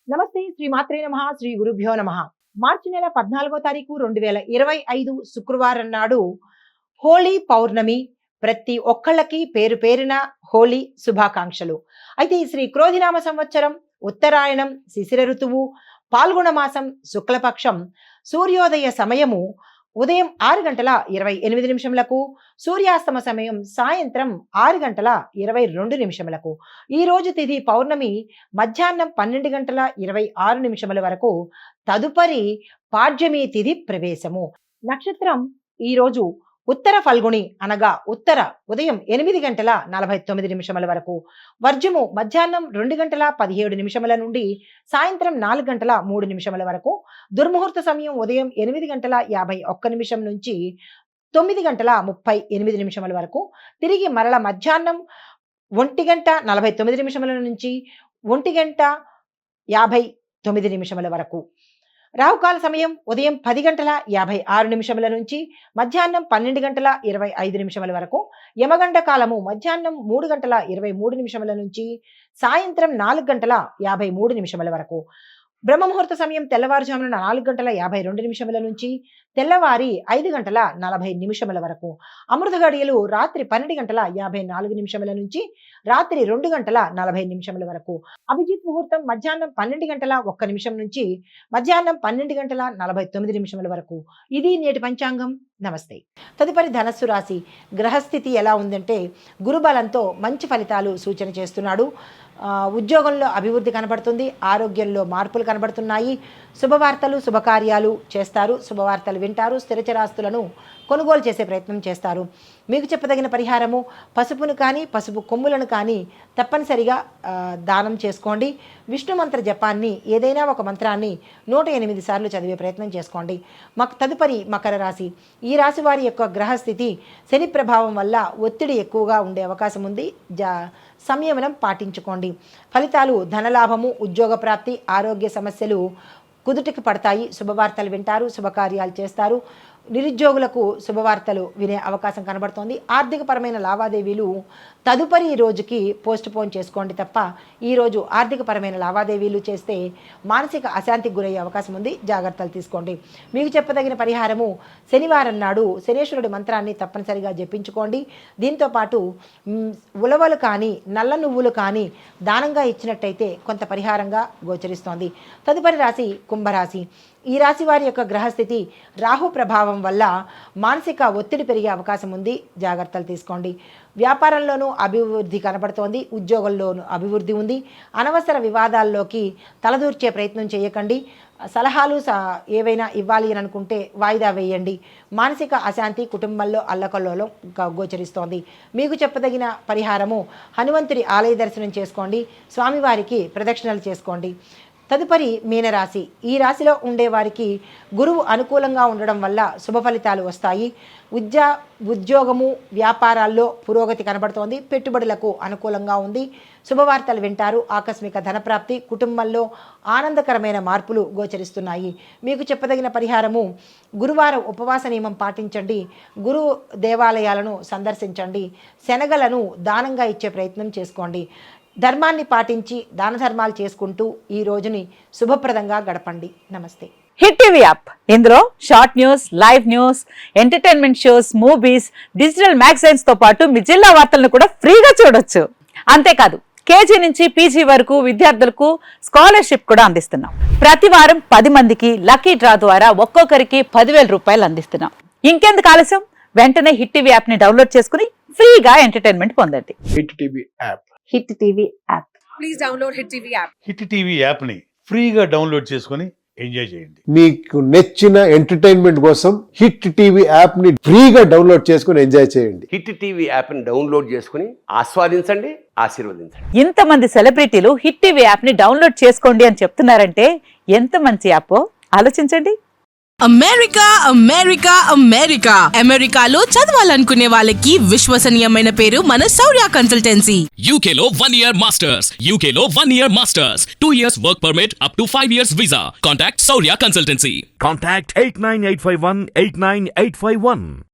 నమస్తే. శ్రీ మాత్రే నమః. శ్రీ గురుభ్యో నమః. మార్చి నెల 14వ తారీఖు 2025 శుక్రవారం నాడు హోలీ పౌర్ణమి. ప్రతి ఒక్కళ్ళకి పేరు పేరున హోలీ శుభాకాంక్షలు. అయితే ఈ శ్రీ క్రోధినామ సంవత్సరం ఉత్తరాయణం శిశిర ఋతువు పాల్గొన మాసం శుక్లపక్షం సూర్యోదయ సమయము ఉదయం 6:28 సూర్యాస్తమ సమయం సాయంత్రం 6:22 ఈ రోజు తిథి పౌర్ణమి మధ్యాహ్నం 12:26 వరకు. తదుపరి పాడ్యమి తిథి ప్రవేశము. నక్షత్రం ఈ రోజు ఉత్తర ఫల్గుణి అనగా ఉత్తర ఉదయం 8:49 వరకు. వర్జము మధ్యాహ్నం 2:17 నుండి సాయంత్రం 4:03 వరకు. దుర్ముహూర్త సమయం ఉదయం 8:51 నుంచి 9:38 వరకు. తిరిగి మరల మధ్యాహ్నం 1:49 నుంచి 1:59 వరకు. రాహుకాల సమయం ఉదయం 10:56 నుంచి మధ్యాహ్నం 12:25 వరకు. యమగండ కాలము మధ్యాహ్నం 3:23 నుంచి సాయంత్రం 4:53 వరకు. బ్రహ్మముహూర్త సమయం తెల్లవారుజామున 4:52 నుంచి తెల్లవారి 5:40 వరకు. అమృత గడియలు రాత్రి 12:54 నుంచి రాత్రి 2:40 వరకు. అభిజిత్ ముహూర్తం మధ్యాహ్నం 12:01 నుంచి మధ్యాహ్నం 12:49 వరకు. ఇది నేటి పంచాంగం. నమస్తే. తదుపరి ధనస్సు రాశి గ్రహస్థితి ఎలా ఉందంటే గురుబలంతో మంచి ఫలితాలు సూచన చేస్తున్నాడు. ఉద్యోగంలో అభివృద్ధి కనబడుతుంది. ఆరోగ్యంలో మార్పులు కనబడుతున్నాయి. శుభవార్తలు శుభకార్యాలు చేస్తారు. శుభవార్తలు వింటారు. స్థిరచరాస్తులను కొనుగోలు చేసే ప్రయత్నం చేస్తారు. మీకు చెప్పదగిన పరిహారము పసుపును కానీ పసుపు కొమ్ములను కానీ తప్పనిసరిగా దానం చేసుకోండి. విష్ణు మంత్ర జపాన్ని ఏదైనా ఒక మంత్రాన్ని 108 సార్లు చదివే ప్రయత్నం చేసుకోండి. తదుపరి మకర రాశి. ఈ రాశి వారి యొక్క గ్రహస్థితి శని ప్రభావం వల్ల ఒత్తిడి ఎక్కువగా ఉండే అవకాశం ఉంది. సంయమనం పాటించుకోండి. ఫలితాలు ధనలాభము ఉద్యోగ ప్రాప్తి ఆరోగ్య సమస్యలు కుదుటికి పడతాయి. శుభవార్తలు వింటారు. శుభకార్యాలు చేస్తారు. నిరుద్యోగులకు శుభవార్తలు వినే అవకాశం కనబడుతోంది. ఆర్థికపరమైన లావాదేవీలు తదుపరి రోజుకి పోస్ట్ పోన్ చేసుకోండి తప్ప ఈరోజు ఆర్థికపరమైన లావాదేవీలు చేస్తే మానసిక అశాంతికి గురయ్యే అవకాశం ఉంది. జాగ్రత్తలు తీసుకోండి. మీకు చెప్పదగిన పరిహారము శనివారం నాడు శనేశ్వరుడి మంత్రాన్ని తప్పనిసరిగా జపించుకోండి. దీంతోపాటు ఉలవలు కానీ నల్ల నువ్వులు కానీ దానంగా ఇచ్చినట్టయితే కొంత పరిహారంగా గోచరిస్తోంది. తదుపరి రాశి కుంభరాశి. ఈ రాశి వారి యొక్క గ్రహస్థితి రాహు ప్రభావం వల్ల మానసిక ఒత్తిడి పెరిగే అవకాశం ఉంది. జాగ్రత్తలు తీసుకోండి. వ్యాపారంలోనూ అభివృద్ధి కనబడుతోంది. ఉద్యోగంలోనూ అభివృద్ధి ఉంది. అనవసర వివాదాల్లోకి తలదూర్చే ప్రయత్నం చేయకండి. సలహాలు ఏవైనా ఇవ్వాలి అని అనుకుంటే వాయిదా వేయండి. మానసిక అశాంతి కుటుంబంలో అల్లకల్లోలం గోచరిస్తోంది. మీకు చెప్పదగిన పరిహారము హనుమంతుడి ఆలయ దర్శనం చేసుకోండి. స్వామివారికి ప్రదక్షిణలు చేసుకోండి. తదుపరి మీనరాశి. ఈ రాశిలో ఉండేవారికి గురువు అనుకూలంగా ఉండడం వల్ల శుభ ఫలితాలు వస్తాయి. ఉద్యోగము వ్యాపారాల్లో పురోగతి కనబడుతోంది. పెట్టుబడులకు అనుకూలంగా ఉంది. శుభవార్తలు వింటారు. ఆకస్మిక ధనప్రాప్తి కుటుంబంలో ఆనందకరమైన మార్పులు గోచరిస్తున్నాయి. మీకు చెప్పదగిన పరిహారము గురువారం ఉపవాస నియమం పాటించండి. గురు దేవాలయాలను సందర్శించండి. శనగలను దానంగా ఇచ్చే ప్రయత్నం చేసుకోండి. ధర్మాన్ని పాటించి దాన ధర్మాలు చేసుకుంటూ ఈ రోజుని శుభప్రదంగా గడపండి. నమస్తే. హిట్ టీవీ యాప్ ఇందులో short news live news entertainment shows movies digital magazines తో పాటు మీ జిల్లా వార్తలను కూడా ఫ్రీగా చూడొచ్చు. అంతేకాదు కేజీ నుంచి పీజీ వరకు విద్యార్థులకు స్కాలర్షిప్ కూడా అందిస్తున్నాం. ప్రతి వారం 10 మందికి లక్కీ డ్రా ద్వారా ఒక్కొక్కరికి 10,000 రూపాయలు అందిస్తున్నాం. ఇంకెందుకు ఆలస్యం, వెంటనే హిట్ టీవీ యాప్ ని డౌన్లోడ్ చేసుకుని ఫ్రీగా ఎంటర్టైన్మెంట్ పొందండి. Hit TV app. Hit TV app. Please download hit TV app. Hit TV app ని ఫ్రీగా డౌన్లోడ్ చేసుకుని ఎంజాయ్ చేయండి. మీకు నచ్చిన ఎంటర్టైన్మెంట్ కోసం హిట్ టీవీ యాప్ ని ఫ్రీగా డౌన్లోడ్ చేసుకుని ఎంజాయ్ చేయండి. హిట్ టీవీ యాప్ ని డౌన్లోడ్ చేసుకుని ఆస్వాదించండి, ఆశీర్వదించండి. ఇంతమంది సెలబ్రిటీలు హిట్ టీవీ యాప్ ని డౌన్లోడ్ చేసుకోండి అని చెప్తున్నారంటే ఎంత మంచి యాప్ ఆలోచించండి. అమెరికా అమెరికా అమెరికా అమెరికాలో చదవాలనుకునే వాళ్ళకి విశ్వసనీయమైన పేరు మన శౌర్య కన్సల్టెన్సీ. UK లో 1 year masters. UK లో 1 year masters. 2 years work permit up to 5 years visa. Contact Saurya Consultancy. Contact 89851 89851.